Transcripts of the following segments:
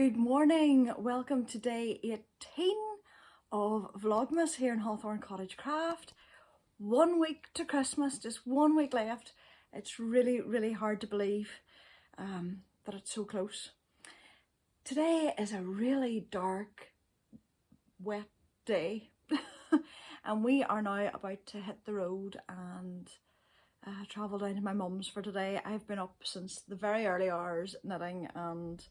Good morning, welcome to day 18 of Vlogmas here in Hawthorn Cottage Craft. 1 week to Christmas, just 1 week left. It's really hard to believe that it's so close. Today is a really dark, wet day and we are now about to hit the road and travel down to my mum's for today. I've been up since the very early hours knitting and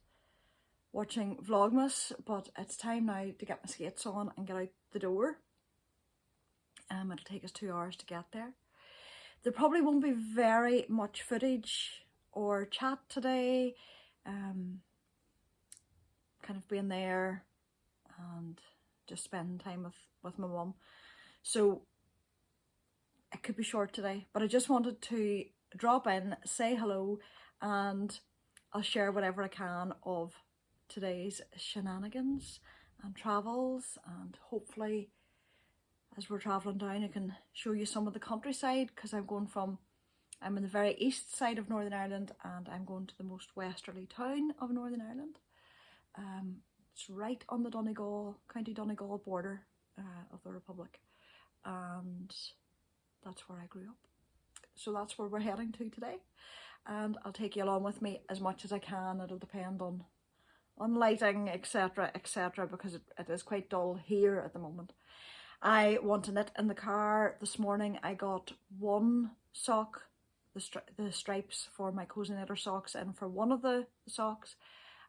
watching Vlogmas, but it's time now to get my skates on and get out the door. It'll take us 2 hours to get there. There probably won't be very much footage or chat today. Kind of being there and just spending time with my mum. So it could be short today, but I just wanted to drop in, say hello, and I'll share whatever I can of today's shenanigans and travels, and hopefully as we're travelling down I can show you some of the countryside, because I'm in the very east side of Northern Ireland and I'm going to the most westerly town of Northern Ireland. It's right on the County Donegal border of the Republic, and that's where I grew up. So that's where we're heading to today, and I'll take you along with me as much as I can. It'll depend on lighting, etc, because it is quite dull here at the moment. I want to knit in the car. This morning I got one sock, the stripes for my cozy knitter socks in for one of the socks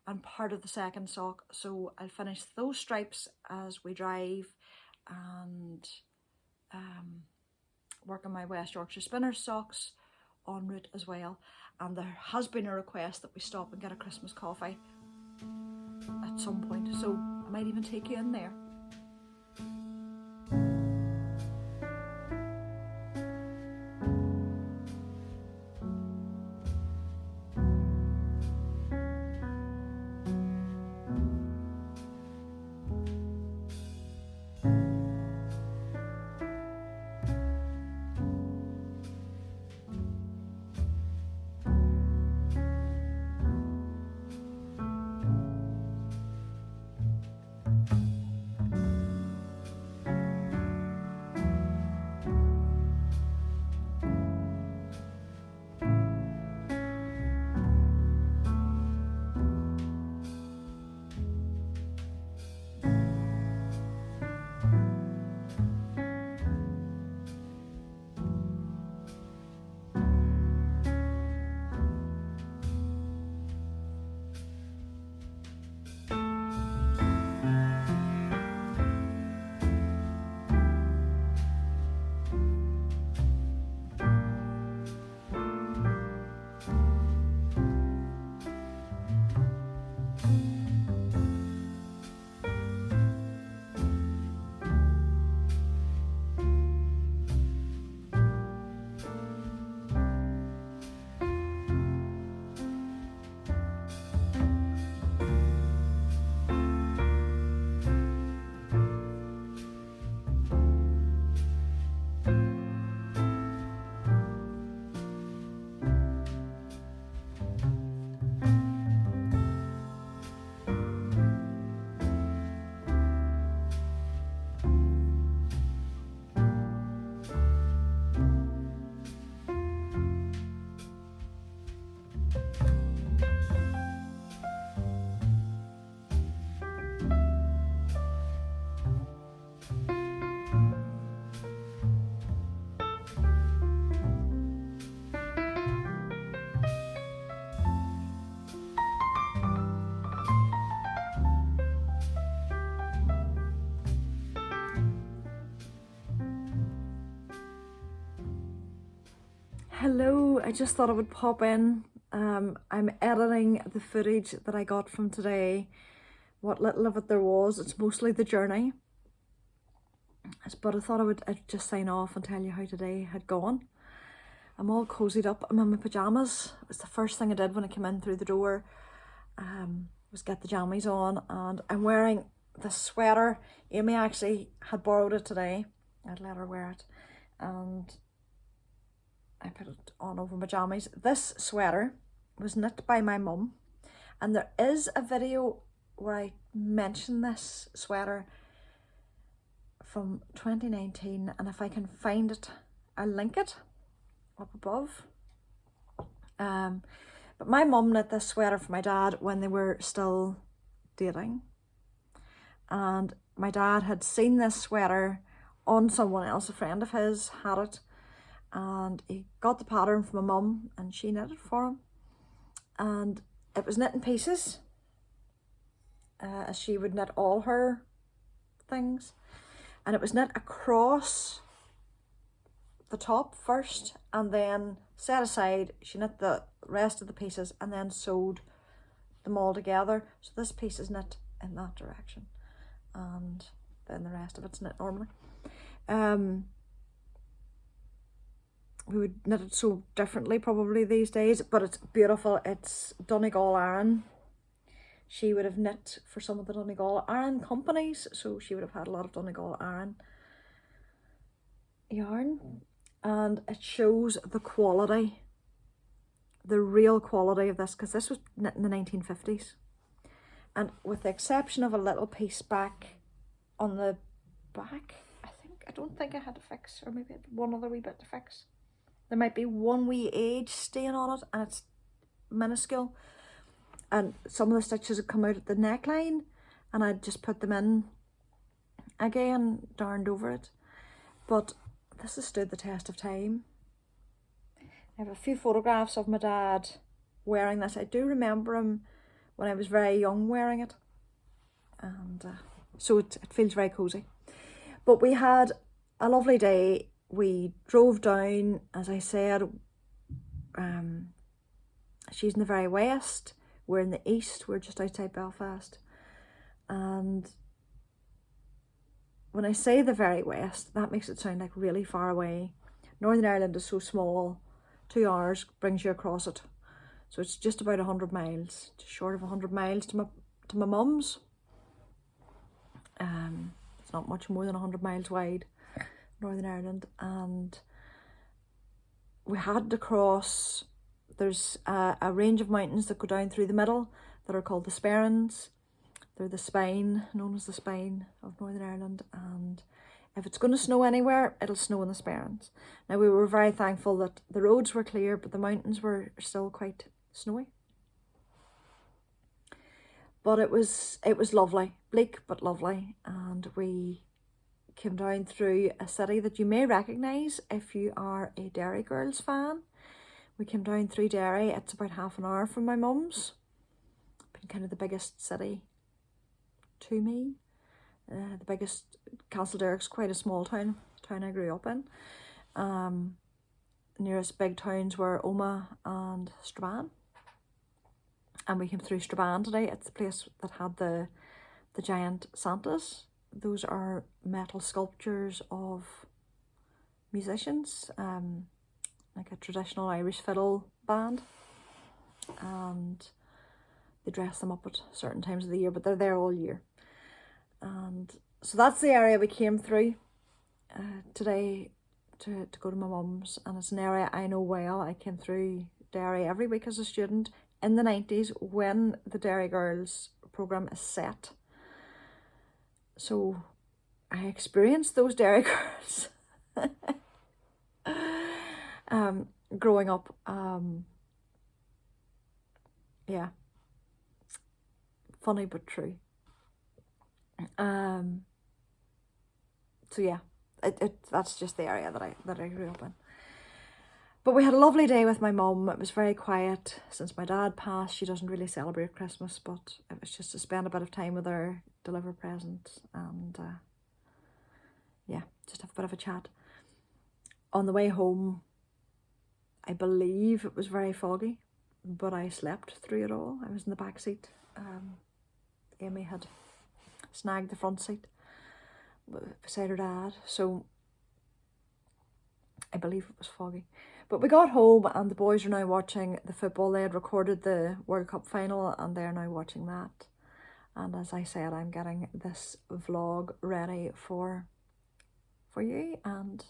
and part of the second sock, so I'll finish those stripes as we drive and work on my West Yorkshire Spinner socks en route as well. And there has been a request that we stop and get a Christmas coffee at some point, so I might even take you in there. Hello, I just thought I would pop in. I'm editing the footage that I got from today. What little of it there was, it's mostly the journey. But I thought I'd just sign off and tell you how today had gone. I'm all cozied up, I'm in my pyjamas. It was the first thing I did when I came in through the door, was get the jammies on, and I'm wearing this sweater. Amy actually had borrowed it today. I'd let her wear it, and I put it on over my jammies. This sweater was knit by my mum, and there is a video where I mentioned this sweater from 2019, and if I can find it, I'll link it up above. But my mum knit this sweater for my dad when they were still dating, and my dad had seen this sweater on someone else, a friend of his had it, and he got the pattern from my mum and she knit it for him, and it was knit in pieces, as she would knit all her things, and it was knit across the top first and then set aside. She knit the rest of the pieces and then sewed them all together, so this piece is knit in that direction and then the rest of it's knit normally. We would knit it so differently probably these days, but it's beautiful. It's Donegal Aran. She would have knit for some of the Donegal Aran companies, so she would have had a lot of Donegal Aran yarn, and it shows the quality, the real quality of this, because this was knit in the 1950s, and with the exception of a little piece back on the back, I don't think I had to fix, or maybe one other wee bit to fix. There might be one wee age stain on it and it's minuscule, and some of the stitches had come out at the neckline and I'd just put them in again, darned over it. But this has stood the test of time. I have a few photographs of my dad wearing this. I do remember him when I was very young wearing it, and so it feels very cozy. But we had a lovely day. We drove down, as I said, she's in the very west, we're in the east, we're just outside Belfast. And when I say the very west, that makes it sound like really far away. Northern Ireland is so small, 2 hours brings you across it. So it's just about 100 miles, just short of 100 miles to my mum's. It's not much more than 100 miles wide, Northern Ireland, and we had to cross, there's a range of mountains that go down through the middle that are called the Sperrins. They're the spine, known as the spine of Northern Ireland, and if it's going to snow anywhere, it'll snow in the Sperrins. Now, we were very thankful that the roads were clear, but the mountains were still quite snowy. But it was lovely, bleak but lovely, and we came down through a city that you may recognise if you are a Derry Girls fan. We came down through Derry. It's about half an hour from my mum's. Been kind of the biggest city to me. The biggest, Castledearg's quite a small town I grew up in. Nearest big towns were Omagh and Strabane. And we came through Strabane today. It's the place that had the giant Santas. Those are metal sculptures of musicians, like a traditional Irish fiddle band, and they dress them up at certain times of the year, but they're there all year. And so that's the area we came through today to go to my mum's, and it's an area I know well. I came through Derry every week as a student in the 90s when the Derry Girls programme is set. So I experienced those Derry Girls growing up. Yeah, funny but true. So yeah, that's just the area that I grew up in. But we had a lovely day with my mum. It was very quiet since my dad passed. She doesn't really celebrate Christmas, but it was just to spend a bit of time with her, deliver presents, and yeah, just have a bit of a chat. On the way home, I believe it was very foggy, but I slept through it all. I was in the back seat. Amy had snagged the front seat beside her dad, so I believe it was foggy. But we got home and the boys are now watching the football. They had recorded the World Cup final and they're now watching that. And as I said, I'm getting this vlog ready for you, and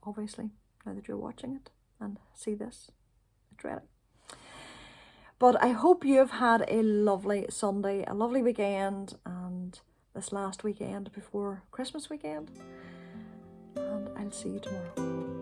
obviously now that you're watching it and see this, it's ready. But I hope you've had a lovely Sunday, a lovely weekend, and this last weekend before Christmas weekend. And I'll see you tomorrow.